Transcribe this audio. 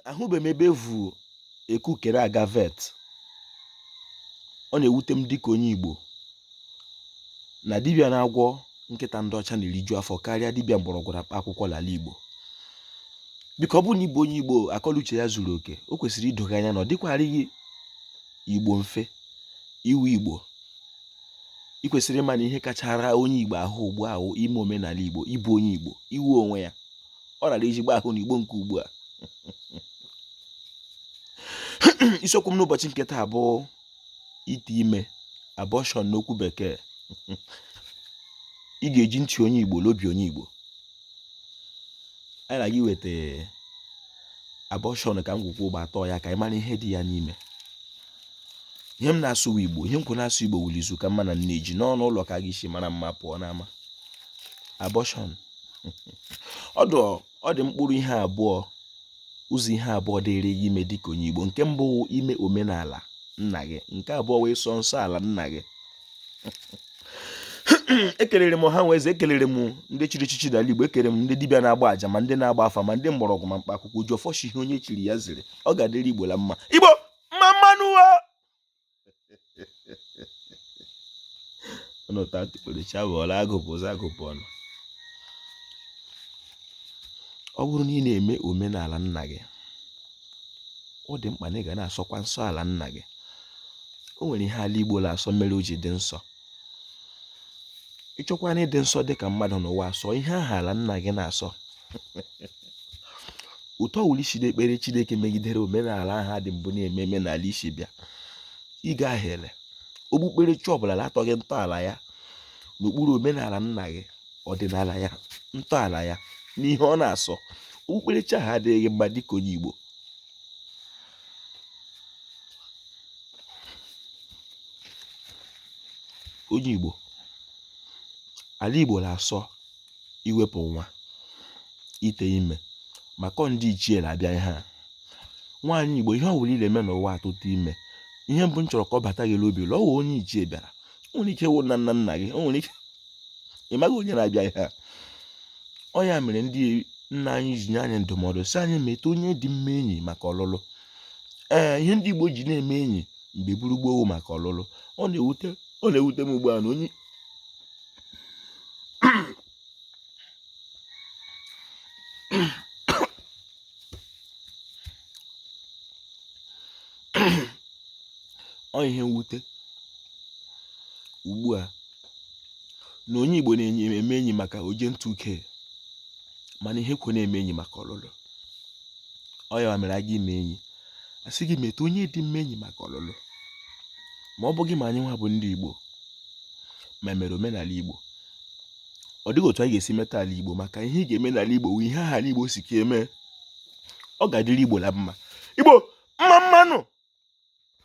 ahụbe m ebe evu eku kere aga vet. Ọ na-ewute m dịka onye Igbo na dibịa na-agwọ nkịta ndị ọcha na-eriju afọ karịa dibịa mgbọrọgwụ na mkpa akwụkwọ n'ala Igbo. Biko ọ bụrụ na Igbo onye Igbo akọluche ya zuru oke, o kwesịrị idoga anya na ọ dịkwarịghị Igbo mfe iwu Igbo. I kwesịrị ịma na ihe kachara onye Igbo ahụ ugbu a ime omenala Igbo, ịbụ onye Igbo, iwu onwe ya. Ọ rara ezigbo ahụ na Igbo nke ugbu a. Isiokwu m n'ụbọchị nke taa bụ ite ime, abortion n'okwu bekee. Ị ga-eji ntị onye Igbo n'obi onye Igbo. Anyị na-aga iweta abortion ka m gwụkwa ụgbọ atọ ya ka ị mara ihe dị ya n'ime. Ihe m na-asụ Igbo, ihe m kwụ na-asụ Igbo wuli izu ka mma na nne ji n'ọnụ ụlọ ka a ga-esi mara mma pụọ n'ama. Abortion. Ọ dị mkpụrụ ihe abụọ, ụzọ ihe abụọ dịrị gị ime dịka onye Igbo. Nke mbụ ime omenala nna gị, nke abụọ wee sọ nsọ ala nna gị. Ekelere m ha nweze, ekelere m ndị chiri echichi n'ala Igbo, ekelere m ndị dibịa na-agba aja ma ndị na-agba afa ma ndị mgbọrọgwụ ma mkpa akwụkwọ ji ọfọshi ihe onye chiri ya ziri. Ọ ga-adịrị Igbo la mma. Igbo mma mmanụ wa ọnụ tatụkpere chabụọla agụpụ ụzọ agụpụ ọnụ. Ọ bụrụ na ị na-eme omenala nna gị, ọ dị mkpa na ị ga na-asọkwa nsọ ala nna gị. O nwere ihe ala Igbo na-asọ mere o ji dị nsọ. Ịchọkwa na ịdị nsọ dị ka mmadụ n'ụwa, asọ ihe aha ala nna gị na-asọ. Ụtọ wuli chide ekpere Chineke megidere omenala ahụ dị mbụ na-eme n'ala isi bịa. Ị ga-ahịrị okpukperechi ọbụla atọghị ntọala ya n'okpuru omenala nna gị, ọdịnala ya, ntọala ya n'ihe ọ na-asọ. Okpukperechi ahụ adịghị mma dịka onye Igbo. Onye Igbo, ala Igbo na-asọ iwepụ nwa, ite ime, maka ndị ichie na-abịa ihe a. Nwaanyị Igbo, ihe ọ bụla ile eme n'ụwa atụtụ ime, ihe mbụ m chọrọ ka ọ bata gị n'obi lụọ onye ichie bịara. O nwere ike wụ nna nna gị, o nwere ike ị maghị onye na-abịa ihe a. Ọ ya mere ndị nna anyị ji nye anyị ndụmọdụ si anyị mete onye dị mma enyi maka ọlụlụ. Ihe ndị Igbo ji na-eme enyi mgbe gburu gboo maka ọlụlụ. Ọ na-ewute m ugbu a na onye ihe mwute ugbu a na onye Igbo na-eme enyi maka oje ntụ uke, mana ihe kwe na-eme enyi maka ọlụlụ. Ọ ya mere aga ime enyi, asị gị mete onye dị mma enyi maka ọlụlụ. Ma ọ bụghị ma anyị nwa bụ ndị Igbo ma mere omenala Igbo, ọ dịghị otu anyị ga-esi meta ala Igbo, maka ihe ị ga-eme n'ala Igbo ihe aha ala Igbo si ka eme. Ọ ga-adịrị Igbo la mma. Igbo mma mmanụ.